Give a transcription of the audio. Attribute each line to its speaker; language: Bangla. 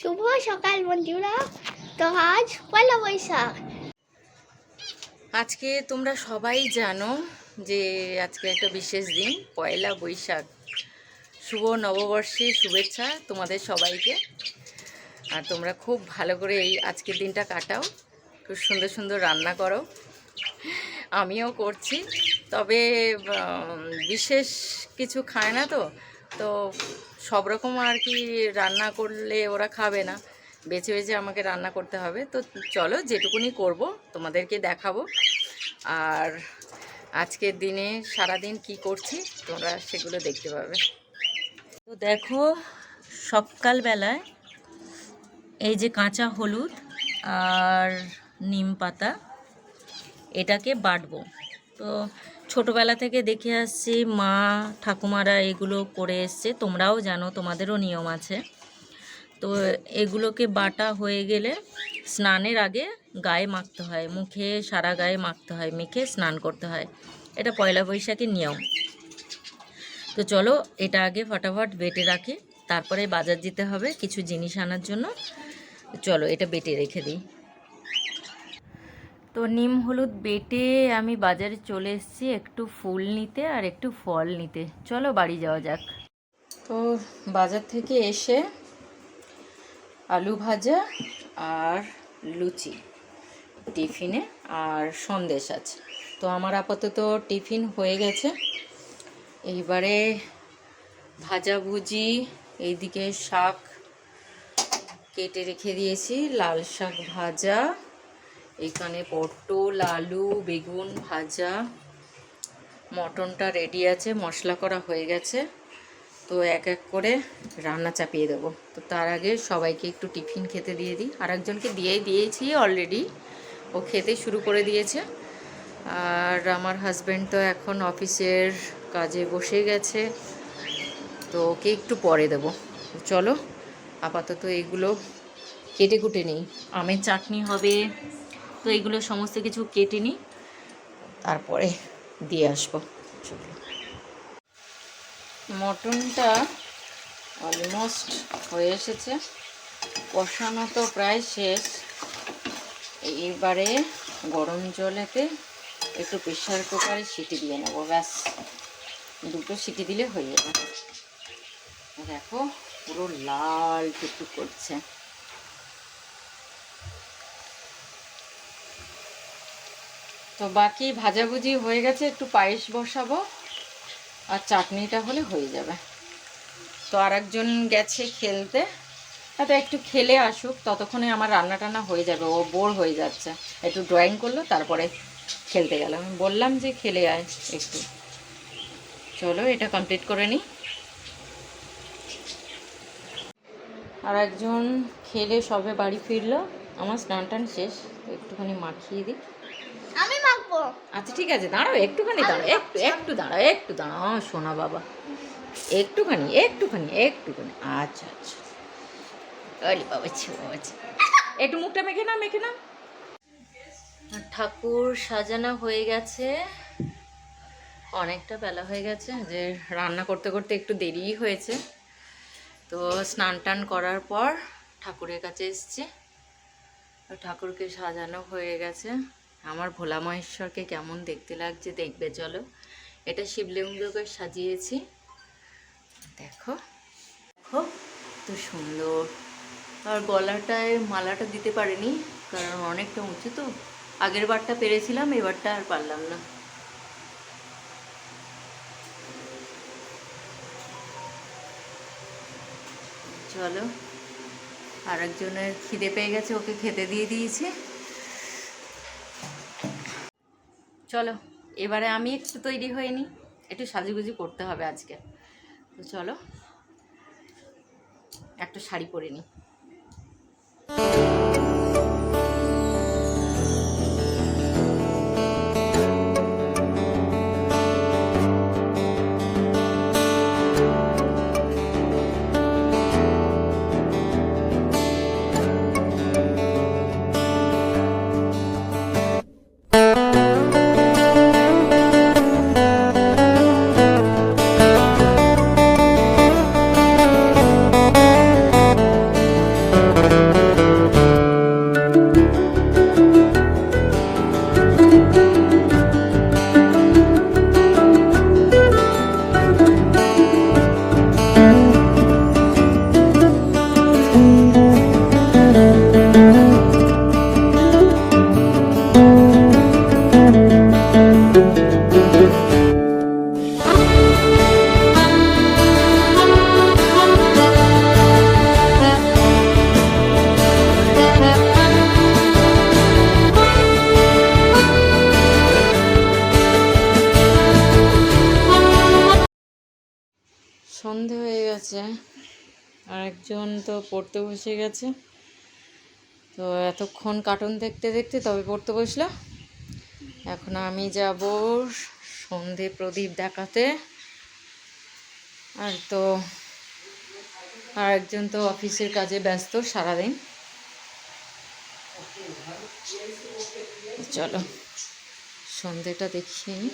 Speaker 1: শুভ সকাল বন্ধুরা। তো আজ পয়লা বৈশাখ।
Speaker 2: আজকে তোমরা সবাই জানো যে আজকে একটা বিশেষ দিন, পয়লা বৈশাখ। শুভ নববর্ষের শুভেচ্ছা তোমাদের সবাইকে। আর তোমরা খুব ভালো করে এই আজকের দিনটা কাটাও, খুব সুন্দর সুন্দর রান্না করো। আমিও করছি, তবে বিশেষ কিছু খায় না তো তো সব রকম আর কি রান্না করলে ওরা খাবে না, বেছে বেছে আমাকে রান্না করতে হবে। তো চলো যেটুকুনি করব তোমাদেরকে দেখাবো। আর আজকের দিনে সারাদিন কি করছি তোমরা সেগুলো দেখতে পাবে। তো দেখো, সকালবেলায় এই যে কাঁচা হলুদ আর নিম পাতা, এটাকে বাটবো। তো ছোটোবেলা থেকে দেখে আসছি মা ঠাকুমারা এগুলো করে এসছে, তোমরাও জানো, তোমাদেরও নিয়ম আছে। তো এগুলোকে বাটা হয়ে গেলে স্নানের আগে গায়ে মাখতে হয়, মুখে সারা গায়ে মাখতে হয়, মেখে স্নান করতে হয়। এটা পয়লা বৈশাখের নিয়ম। তো চলো এটা আগে ফটাফট বেটে রাখি, তারপরে বাজার যেতে হবে কিছু জিনিস আনার জন্য। চলো এটা বেটে রেখে দিই। তো নিম হলুদ বেটে আমি বাজারে চলে এসেছি একটু ফুল নিতে আর একটু ফল নিতে। চলো বাড়ি যাওয়া যাক। তো বাজার থেকে এসে আলু ভাজা আর লুচি টিফিনে আর সন্দেশ আছে। তো আমার আপাতত টিফিন হয়ে গেছে। এইবারে ভাজাভুজি, এইদিকে শাক কেটে রেখে দিয়েছি, লাল শাক ভাজা, এখানে পটল আলু বেগুন ভাজা, মটনটা রেডি আছে, মশলা করা হয়ে গেছে। তো এক এক করে রান্না চাপিয়ে দেবো। তো তার আগে সবাইকে একটু টিফিন খেতে দিয়ে দিই। আর একজনকে দিয়েছি অলরেডি, ও খেতে শুরু করে দিয়েছে। আর আমার হাজব্যান্ড তো এখন অফিসের কাজে বসে গেছে, তো ওকে একটু পরে দেবো। চলো আপাতত এগুলো কেটে কুটে নিই। আমের চাটনি হবে, তো এগুলো সমস্ত কিছু কেটে নিই, তারপরে দিয়ে আসবো। মটনটা অলমোস্ট হয়ে এসেছে, কষানো তো প্রায় শেষ। এইবারে গরম জলেতে একটু প্রেশার কুকারে সিটি দিয়ে নেবো, ব্যাস দুটো সিটি দিলে হয়ে যাবে। দেখো পুরো লাল টুকটুক করছে। তো বাকি ভাজাভুজি হয়ে গেছে, একটু পায়েস বসাবো আর চাটনিটা হলে হয়ে যাবে। তো আর একজন গেছে খেলতে, তো একটু খেলে আসুক, ততক্ষণে আমার রান্না টান্না হয়ে যাবে। ও বোর হয়ে যাচ্ছে, একটু ড্রয়িং করলো তারপরে খেলতে গেলাম। আমি বললাম যে খেলে আয় একটু। চলো এটা কমপ্লিট করে নিই। আর একজন খেলে সবে বাড়ি ফিরলো, আমার স্নান টান শেষ, তো একটুখানি মাখিয়ে দিই।
Speaker 1: আমি মাখবো।
Speaker 2: আচ্ছা ঠিক আছে, দাঁড়াও একটুখানি, দাঁড়াও একটু দাঁড়াও সোনা বাবা, একটুখানি। আচ্ছা আচ্ছা, আরে বাবা একটু মুখটা মেখে না। ঠাকুর সাজানো হয়ে গেছে, অনেকটা বেলা হয়ে গেছে, যে রান্না করতে করতে একটু দেরিই হয়েছে। তো স্নান টান করার পর ঠাকুরের কাছে এসেছি, ঠাকুরকে সাজানো হয়ে গেছে। আমার ভোলা মহেশ্বরকে কেমন দেখতে লাগছে দেখবে। চলো এটা শিবলিঙ্গকে সাজিয়েছি, দেখো দেখো তো সুন্দর। আর গলাটায় মালাটা দিতে পারিনি, কারণ অনেকটা উঁচু, তো আগের বারটা পেরেছিলাম, এবারটা আর পারলাম না। চলো আর একজনের খিদে পেয়ে গেছে, ওকে খেতে দিয়ে দিয়েছি। চলো এবারে আমি একটু তৈরি হয়ে নিই, একটু সাজুগুজু করতে হবে আজকে। তো চলো একটা শাড়ি পরে নিই। সন্ধে হয়ে গেছে, আরেকজন তো পড়তে বসে গেছে। তো এতক্ষণ কার্টুন দেখতে দেখতে তবে পড়তে বসলো। এখন আমি যাব সন্ধে প্রদীপ দেখাতে। আর তো আরেকজন তো অফিসের কাজে ব্যস্ত সারাদিন। চলো সন্ধেটা দেখিয়ে নিই।